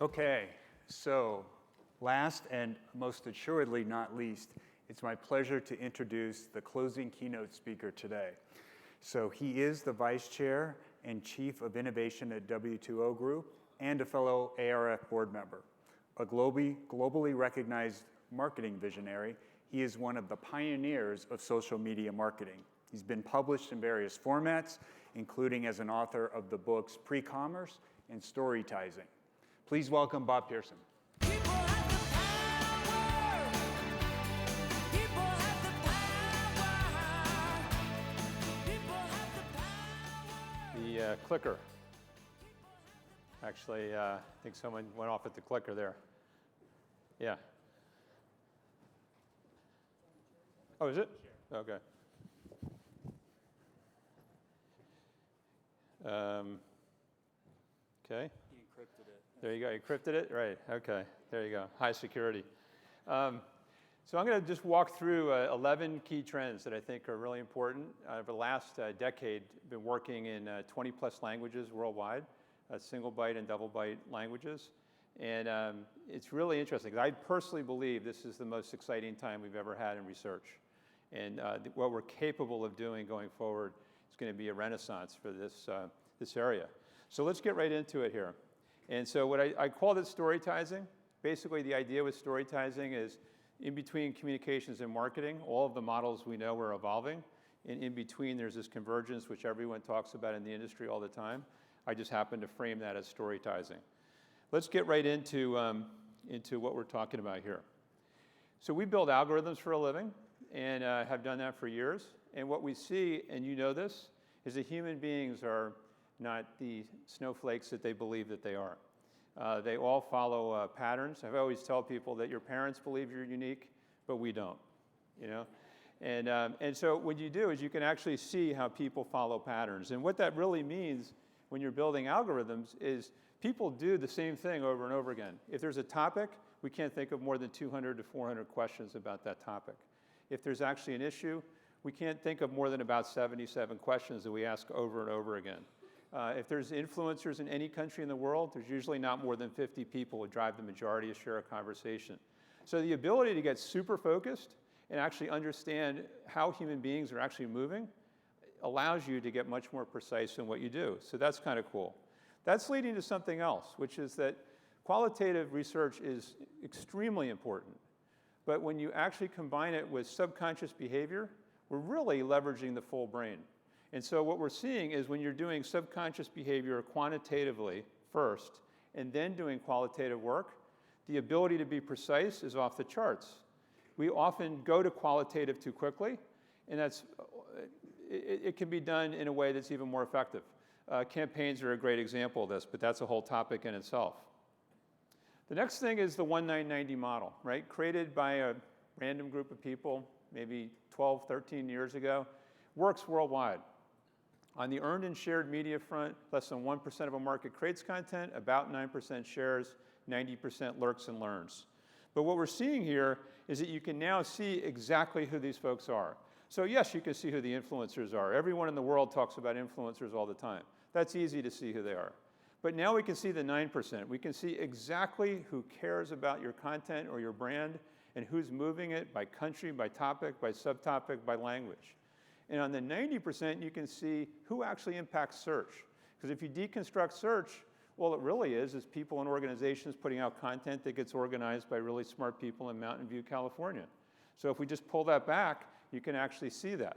Okay, so last and most assuredly not least, it's my pleasure to introduce the closing keynote speaker today. So he is the Vice Chair and Chief of Innovation at W2O Group and a fellow ARF board member. A globally recognized marketing visionary, he is one of the pioneers of social media marketing. He's been published in various formats, including as an author of the books Pre-Commerce and Storytizing. Please welcome Bob Pearson. The clicker. Actually, I think someone went off at the clicker there. Yeah. Oh, is it? Okay. Okay. He encrypted it. There you go. Encrypted it? Right. Okay. There you go. High security. So I'm going to just walk through 11 key trends that I think are really important. Over the last decade, I've been working in 20-plus languages worldwide, single byte and double byte languages. And it's really interesting, because I personally believe this is the most exciting time we've ever had in research. And what we're capable of doing going forward is going to be a renaissance for this area. So let's get right into it here. And so what I call this storytizing. Basically, the idea with storytizing is in between communications and marketing, all of the models we know are evolving. And in between, there's this convergence, which everyone talks about in the industry all the time. I just happen to frame that as storytizing. Let's get right into what we're talking about here. So we build algorithms for a living and have done that for years. And what we see, and you know this, is that human beings are not the snowflakes that they believe that they are. They all follow patterns. I always tell people that your parents believe you're unique, but we don't, you know? And so what you do is you can actually see how people follow patterns. And what that really means when you're building algorithms is people do the same thing over and over again. If there's a topic, we can't think of more than 200 to 400 questions about that topic. If there's actually an issue, we can't think of more than about 77 questions that we ask over and over again. If there's influencers in any country in the world, there's usually not more than 50 people who drive the majority of share a conversation. So the ability to get super focused and actually understand how human beings are actually moving allows you to get much more precise in what you do. So that's kind of cool. That's leading to something else, which is that qualitative research is extremely important. But when you actually combine it with subconscious behavior, we're really leveraging the full brain. And so what we're seeing is when you're doing subconscious behavior quantitatively first, and then doing qualitative work, the ability to be precise is off the charts. We often go to qualitative too quickly, and it can be done in a way that's even more effective. Campaigns are a great example of this, but that's a whole topic in itself. The next thing is the 1990 model, right? Created by a random group of people, maybe 12, 13 years ago, works worldwide. On the earned and shared media front, less than 1% of a market creates content, about 9% shares, 90% lurks and learns. But what we're seeing here is that you can now see exactly who these folks are. So yes, you can see who the influencers are. Everyone in the world talks about influencers all the time. That's easy to see who they are. But now we can see the 9%. We can see exactly who cares about your content or your brand and who's moving it by country, by topic, by subtopic, by language. And on the 90%, you can see who actually impacts search. Because if you deconstruct search, all it really is people and organizations putting out content that gets organized by really smart people in Mountain View, California. So if we just pull that back, you can actually see that.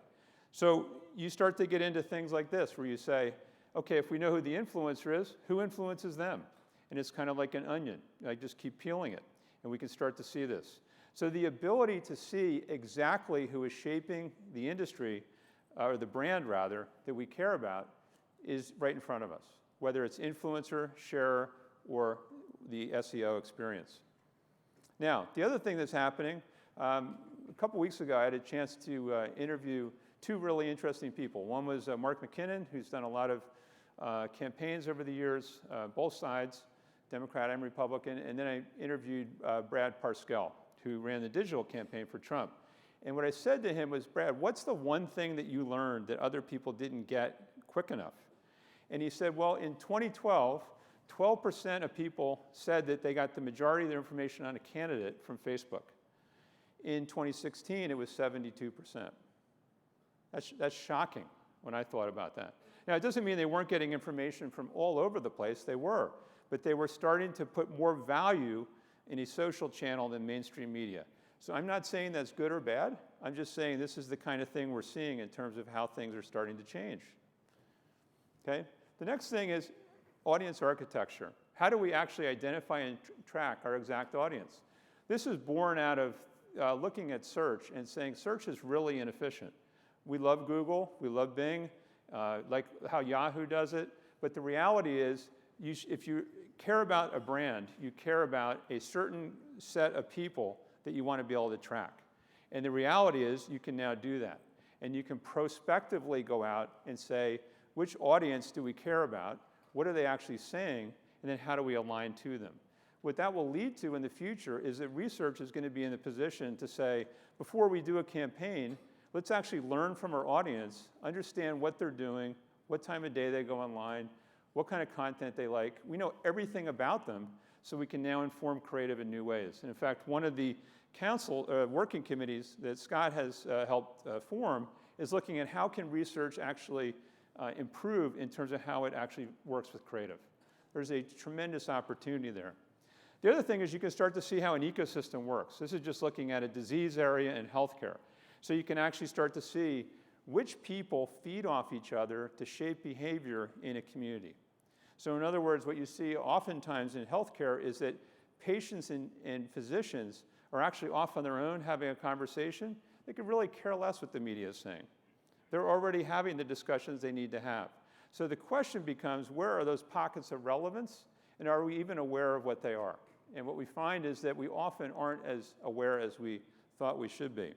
So you start to get into things like this, where you say, okay, if we know who the influencer is, who influences them? And it's kind of like an onion. I just keep peeling it, and we can start to see this. So the ability to see exactly who is shaping the industry, or the brand rather, that we care about is right in front of us, whether it's influencer, sharer, or the SEO experience. Now, the other thing that's happening, a couple weeks ago, I had a chance to interview two really interesting people. One was Mark McKinnon, who's done a lot of campaigns over the years, both sides, Democrat and Republican, and then I interviewed Brad Parscale, who ran the digital campaign for Trump. And what I said to him was, Brad, what's the one thing that you learned that other people didn't get quick enough? And he said, well, in 2012, 12% of people said that they got the majority of their information on a candidate from Facebook. In 2016, it was 72%. That's shocking when I thought about that. Now, it doesn't mean they weren't getting information from all over the place. They were. But they were starting to put more value in a social channel than mainstream media. So I'm not saying that's good or bad. I'm just saying this is the kind of thing we're seeing in terms of how things are starting to change. Okay? The next thing is audience architecture. How do we actually identify and track our exact audience? This is born out of looking at search and saying search is really inefficient. We love Google, we love Bing, like how Yahoo does it, but the reality is if you care about a brand, you care about a certain set of people that you want to be able to track. And the reality is you can now do that. And you can prospectively go out and say, which audience do we care about? What are they actually saying? And then how do we align to them? What that will lead to in the future is that research is going to be in the position to say, before we do a campaign, let's actually learn from our audience, understand what they're doing, what time of day they go online, what kind of content they like. We know everything about them, so we can now inform creative in new ways. And in fact, one of the council working committees that Scott has helped form is looking at how can research actually improve in terms of how it actually works with creative. There's a tremendous opportunity there. The other thing is you can start to see how an ecosystem works. This is just looking at a disease area in healthcare. So you can actually start to see which people feed off each other to shape behavior in a community. So in other words, what you see oftentimes in healthcare is that patients and physicians are actually off on their own having a conversation. They could really care less what the media is saying. They're already having the discussions they need to have. So the question becomes, where are those pockets of relevance, and are we even aware of what they are? And what we find is that we often aren't as aware as we thought we should be.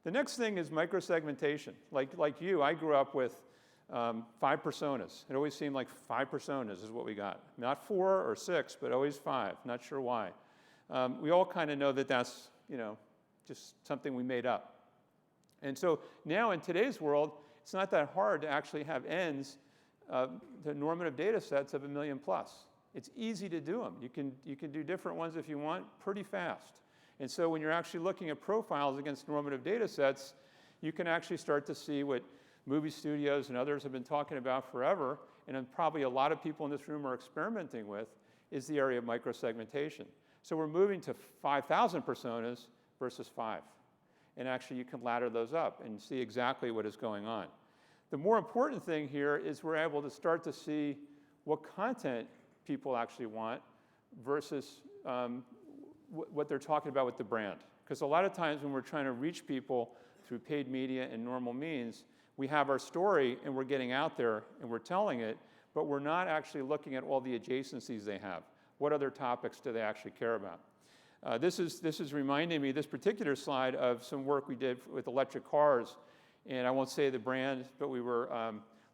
The next thing is microsegmentation. Like you, I grew up with 5 personas. It always seemed like 5 personas is what we got. Not 4 or 6, but always 5. Not sure why. We all kind of know that that's, just something we made up. And so now in today's world, it's not that hard to actually have ends, the normative data sets of 1 million plus. It's easy to do them. You can do different ones if you want pretty fast. And so when you're actually looking at profiles against normative data sets, you can actually start to see what movie studios and others have been talking about forever, and probably a lot of people in this room are experimenting with, is the area of microsegmentation. So we're moving to 5,000 personas versus 5. And actually you can ladder those up and see exactly what is going on. The more important thing here is we're able to start to see what content people actually want versus what they're talking about with the brand. Because a lot of times when we're trying to reach people through paid media and normal means, we have our story and we're getting out there and we're telling it, but we're not actually looking at all the adjacencies they have. What other topics do they actually care about? This is reminding me, this particular slide, of some work we did with electric cars. And I won't say the brand, but we were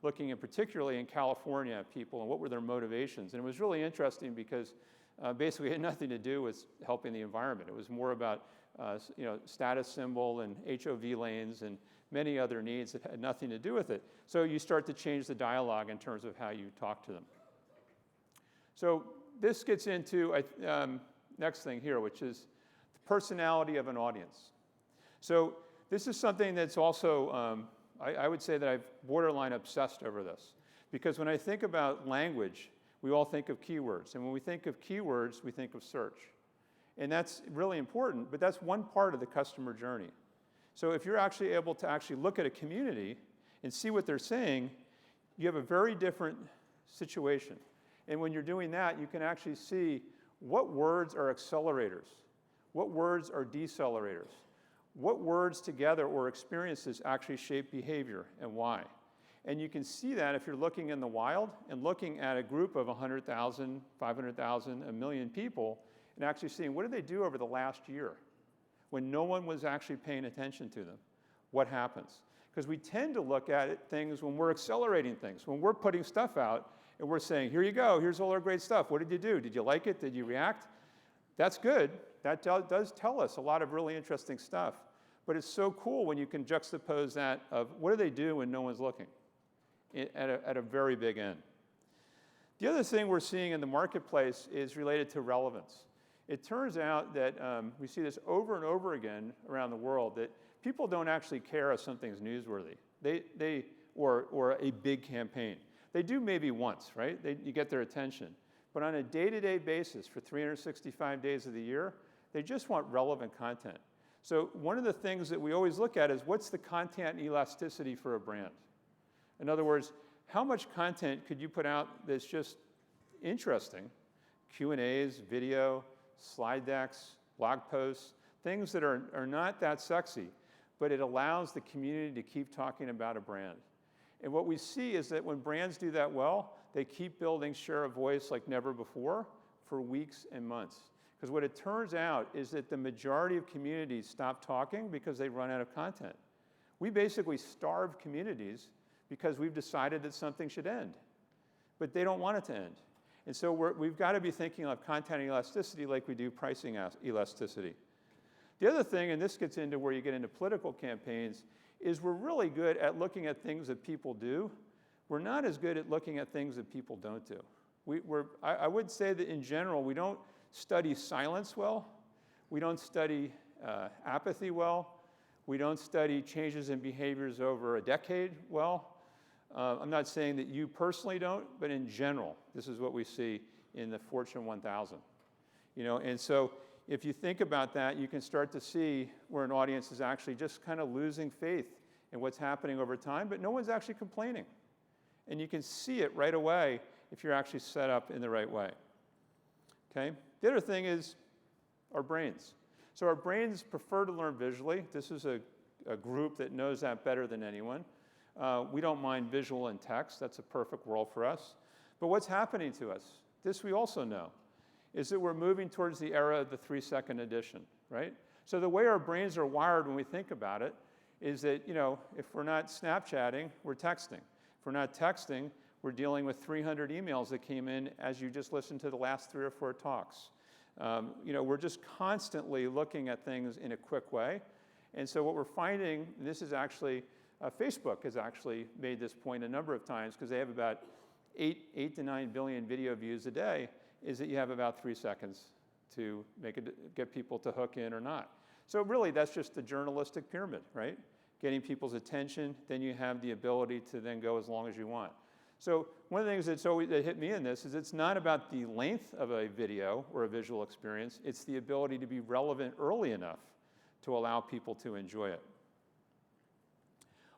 looking at particularly in California people and what were their motivations. And it was really interesting because basically it had nothing to do with helping the environment. It was more about status symbol and HOV lanes and many other needs that had nothing to do with it. So you start to change the dialogue in terms of how you talk to them. So this gets into next thing here, which is the personality of an audience. So this is something that's also, I would say that I've borderline obsessed over this. Because when I think about language, we all think of keywords. And when we think of keywords, we think of search. And that's really important, but that's one part of the customer journey. So if you're actually able to actually look at a community and see what they're saying, you have a very different situation. And when you're doing that, you can actually see what words are accelerators, what words are decelerators, what words together or experiences actually shape behavior and why. And you can see that if you're looking in the wild and looking at a group of 100,000, 500,000, 1 million people, and actually seeing what did they do over the last year when no one was actually paying attention to them. What happens? Because we tend to look at things when we're accelerating things, when we're putting stuff out and we're saying, here you go, here's all our great stuff. What did you do? Did you like it? Did you react? That's good. That does tell us a lot of really interesting stuff. But it's so cool when you can juxtapose that of what do they do when no one's looking at a very big end. The other thing we're seeing in the marketplace is related to relevance. It turns out that we see this over and over again around the world, that people don't actually care if something's newsworthy or a big campaign. They do maybe once, right? You get their attention. But on a day-to-day basis for 365 days of the year, they just want relevant content. So one of the things that we always look at is what's the content elasticity for a brand? In other words, how much content could you put out that's just interesting? Q&As, video, slide decks, blog posts, things that are not that sexy, but it allows the community to keep talking about a brand. And what we see is that when brands do that well, they keep building share of voice like never before for weeks and months. Because what it turns out is that the majority of communities stop talking because they run out of content. We basically starve communities because we've decided that something should end, but they don't want it to end. And so we've got to be thinking of content elasticity like we do pricing elasticity. The other thing, and this gets into where you get into political campaigns, is we're really good at looking at things that people do. We're not as good at looking at things that people don't do. I would say that in general, we don't study silence well. We don't study apathy well. We don't study changes in behaviors over a decade well. I'm not saying that you personally don't, but in general, this is what we see in the Fortune 1000. And so if you think about that, you can start to see where an audience is actually just kind of losing faith in what's happening over time, but no one's actually complaining. And you can see it right away if you're actually set up in the right way. Okay? The other thing is our brains. So our brains prefer to learn visually. This is a group that knows that better than anyone. We don't mind visual and text. That's a perfect world for us. But what's happening to us, this we also know, is that we're moving towards the era of the 3-second edition, right? So the way our brains are wired when we think about it is that, if we're not Snapchatting, we're texting. If we're not texting, we're dealing with 300 emails that came in as you just listened to the last 3 or 4 talks. We're just constantly looking at things in a quick way. And so what we're finding, and this is actually, Facebook has actually made this point a number of times because they have about 8 to 9 billion video views a day, is that you have about 3 seconds to get people to hook in or not. So really, that's just the journalistic pyramid, right? Getting people's attention, then you have the ability to then go as long as you want. So one of the things that hit me in this is it's not about the length of a video or a visual experience, it's the ability to be relevant early enough to allow people to enjoy it.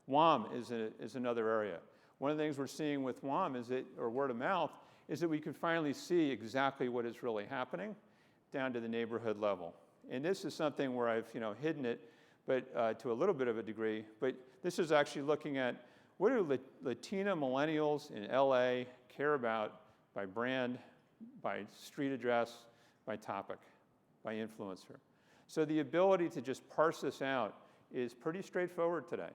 WOM is another area. One of the things we're seeing with WOM or word of mouth, is that we can finally see exactly what is really happening down to the neighborhood level. And this is something where I've hidden it, but to a little bit of a degree. But this is actually looking at what do Latina millennials in LA care about by brand, by street address, by topic, by influencer. So the ability to just parse this out is pretty straightforward today.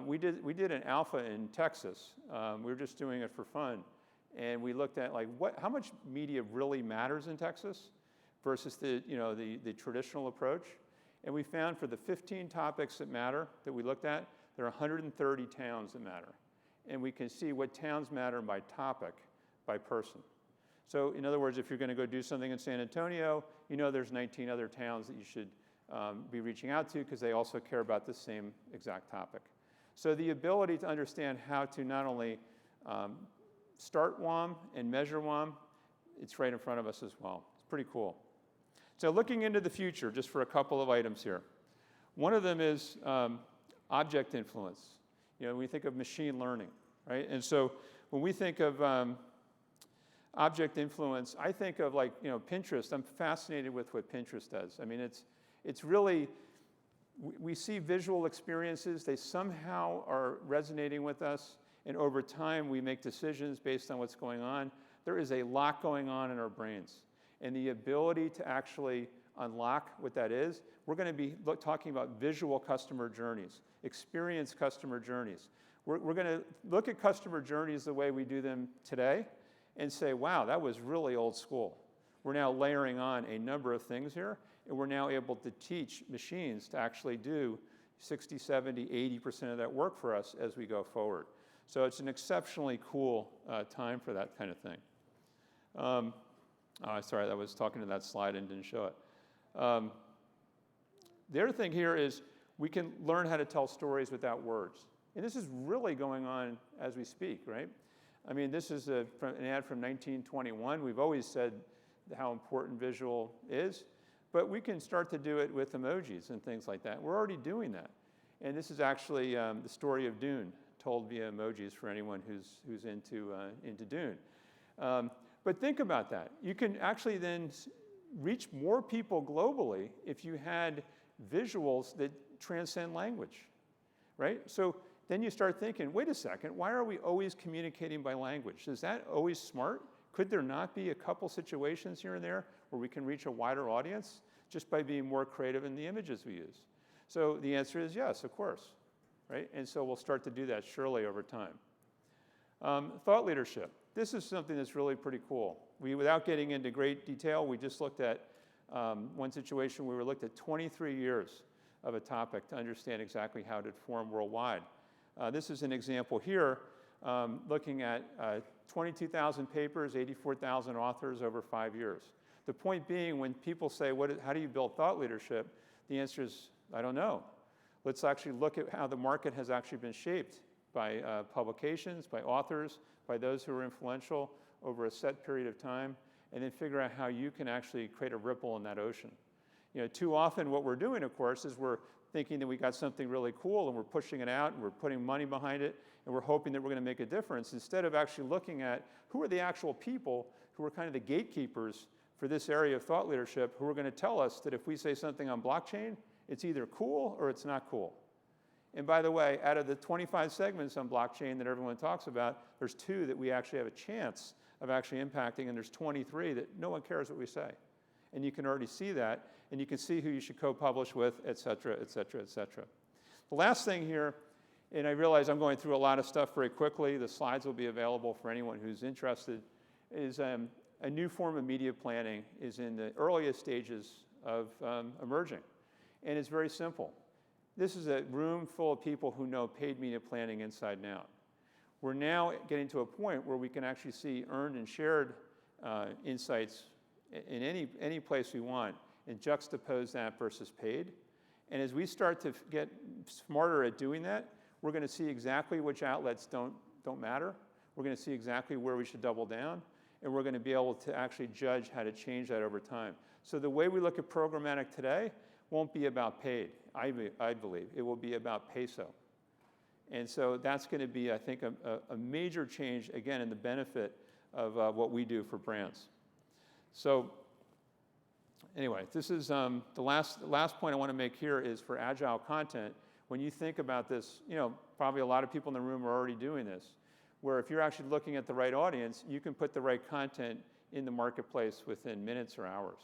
We did an alpha in Texas. We were just doing it for fun. And we looked at how much media really matters in Texas versus the traditional approach. And we found for the 15 topics that matter that we looked at, there are 130 towns that matter. And we can see what towns matter by topic, by person. So in other words, if you're going to go do something in San Antonio, there's 19 other towns that you should be reaching out to because they also care about the same exact topic. So the ability to understand how to not only start WOM and measure WOM, it's right in front of us as well. It's pretty cool. So looking into the future, just for a couple of items here. One of them is object influence. When we think of machine learning, right? And so when we think of object influence, I think of Pinterest. I'm fascinated with what Pinterest does. I mean, it's really, we see visual experiences. They somehow are resonating with us. And over time, we make decisions based on what's going on. There is a lot going on in our brains. And the ability to actually unlock what that is, we're going to be talking about visual customer journeys, experience customer journeys. We're going to look at customer journeys the way we do them today and say, wow, that was really old school. We're now layering on a number of things here, and we're now able to teach machines to actually do 60, 70, 80% of that work for us as we go forward. So it's an exceptionally cool time for that kind of thing. Sorry, I was talking to that slide and didn't show it. The other thing here is we can learn how to tell stories without words. And this is really going on as we speak, right? I mean, this is an ad from 1921. We've always said how important visual is, but we can start to do it with emojis and things like that. We're already doing that. And this is actually the story of Dune, told via emojis for anyone who's into Dune. But think about that. You can actually then reach more people globally if you had visuals that transcend language, right? So then you start thinking, wait a second, why are we always communicating by language? Is that always smart? Could there not be a couple situations here and there where we can reach a wider audience just by being more creative in the images we use? So the answer is yes, of course, right? And so we'll start to do that surely over time. Thought leadership. This is something that's really pretty cool. Without getting into great detail, we just looked at one situation where we looked at 23 years of a topic to understand exactly how it had formed worldwide. This is an example here, looking at 22,000 papers, 84,000 authors over 5 years. The point being, when people say, how do you build thought leadership? The answer is, I don't know. Let's actually look at how the market has actually been shaped by publications, by authors, by those who are influential over a set period of time, and then figure out how you can actually create a ripple in that ocean. You know, too often what we're doing, of course, is we're thinking that we got something really cool and we're pushing it out and we're putting money behind it and we're hoping that we're going to make a difference, instead of actually looking at who are the actual people who are kind of the gatekeepers for this area of thought leadership, who are going to tell us that if we say something on blockchain, it's either cool or it's not cool. And by the way, out of the 25 segments on blockchain that everyone talks about, there's 2 that we actually have a chance of actually impacting, and there's 23 that no one cares what we say. And you can already see that, and you can see who you should co-publish with, et cetera, et cetera, et cetera. The last thing here, and I realize I'm going through a lot of stuff very quickly, the slides will be available for anyone who's interested, is a new form of media planning is in the earliest stages of emerging. And it's very simple. This is a room full of people who know paid media planning inside and out. We're now getting to a point where we can actually see earned and shared insights in any place we want and juxtapose that versus paid. And as we start to get smarter at doing that, we're going to see exactly which outlets don't matter. We're going to see exactly where we should double down, and we're going to be able to actually judge how to change that over time. So the way we look at programmatic today won't be about paid, I believe. It will be about peso. And so that's going to be, I think, a major change, again, in the benefit of what we do for brands. So anyway, this is the last point I want to make here is for agile content. When you think about this, you know, probably a lot of people in the room are already doing this, where if you're actually looking at the right audience, you can put the right content in the marketplace within minutes or hours.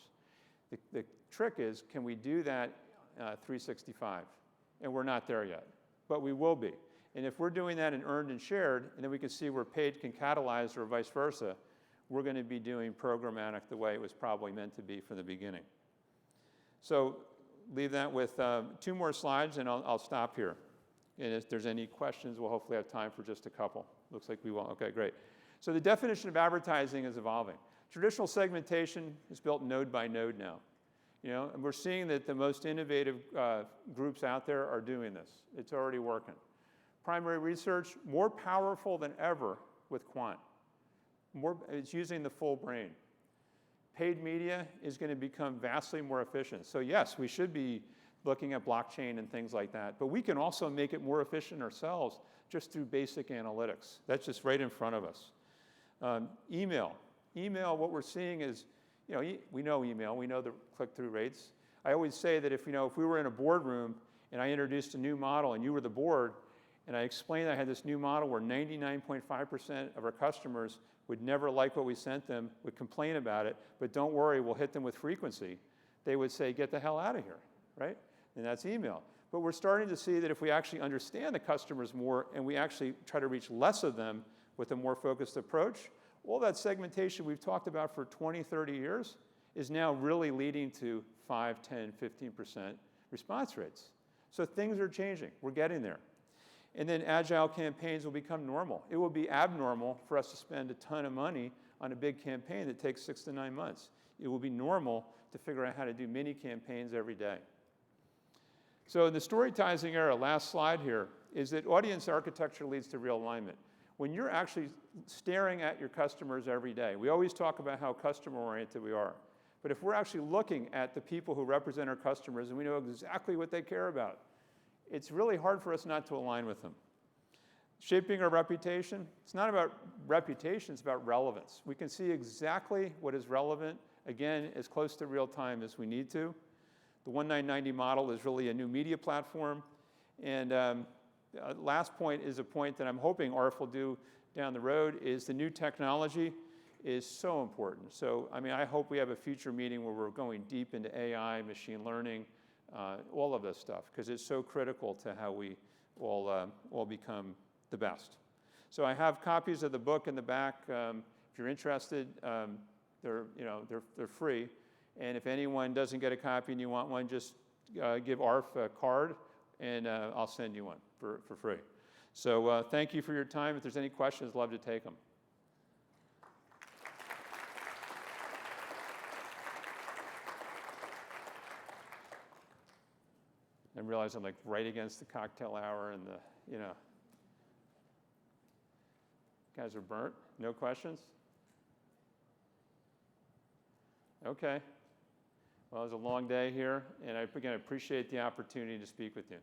The trick is, can we do that 365? And we're not there yet, but we will be. And if we're doing that in earned and shared, and then we can see where paid can catalyze or vice versa, we're going to be doing programmatic the way it was probably meant to be from the beginning. So leave that with 2 more slides, and I'll stop here. And if there's any questions, we'll hopefully have time for just a couple. Looks like we won't. Okay, great. So the definition of advertising is evolving. Traditional segmentation is built node by node now. You know, and we're seeing that the most innovative groups out there are doing this. It's already working. Primary research, more powerful than ever with quant. It's using the full brain. Paid media is going to become vastly more efficient. So yes, we should be looking at blockchain and things like that, but we can also make it more efficient ourselves just through basic analytics. That's just right in front of us. Email, what we're seeing is, you know, we know email, we know the click-through rates. I always say that if we were in a boardroom and I introduced a new model and you were the board, and I explained I had this new model where 99.5% of our customers would never like what we sent them, would complain about it, but don't worry, we'll hit them with frequency, they would say, get the hell out of here, right? And that's email. But we're starting to see that if we actually understand the customers more and we actually try to reach less of them with a more focused approach, all that segmentation we've talked about for 20, 30 years is now really leading to 5, 10, 15% response rates. So things are changing. We're getting there. And then agile campaigns will become normal. It will be abnormal for us to spend a ton of money on a big campaign that takes 6 to 9 months. It will be normal to figure out how to do mini campaigns every day. So in the storytizing era, last slide here, is that audience architecture leads to real alignment. When you're actually staring at your customers every day, we always talk about how customer-oriented we are. But if we're actually looking at the people who represent our customers and we know exactly what they care about, it's really hard for us not to align with them. Shaping our reputation, it's not about reputation, it's about relevance. We can see exactly what is relevant, again, as close to real time as we need to. The 1990 model is really a new media platform. And last point is a point that I'm hoping ARF will do down the road is the new technology is so important. So, I mean, I hope we have a future meeting where we're going deep into AI, machine learning, all of this stuff, because it's so critical to how we all become the best. So I have copies of the book in the back. If you're interested, they're free. And if anyone doesn't get a copy and you want one, just give ARF a card, and I'll send you one for free. So thank you for your time. If there's any questions, I'd love to take them. I realize I'm like right against the cocktail hour and the, guys are burnt. No questions? Okay. Well, it was a long day here, and I, again, appreciate the opportunity to speak with you.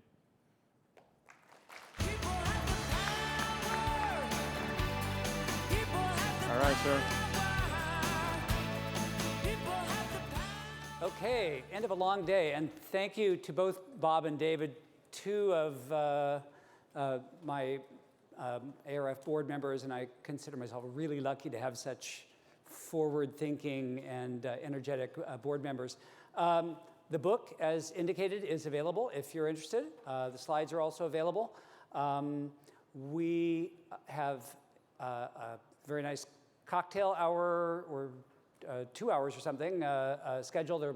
All right, sir. Okay, end of a long day, and thank you to both Bob and David, two of my ARF board members, and I consider myself really lucky to have such forward-thinking and energetic board members. The book, as indicated, is available if you're interested. The slides are also available. We have a very nice cocktail hour or 2 hours or something scheduled. There will be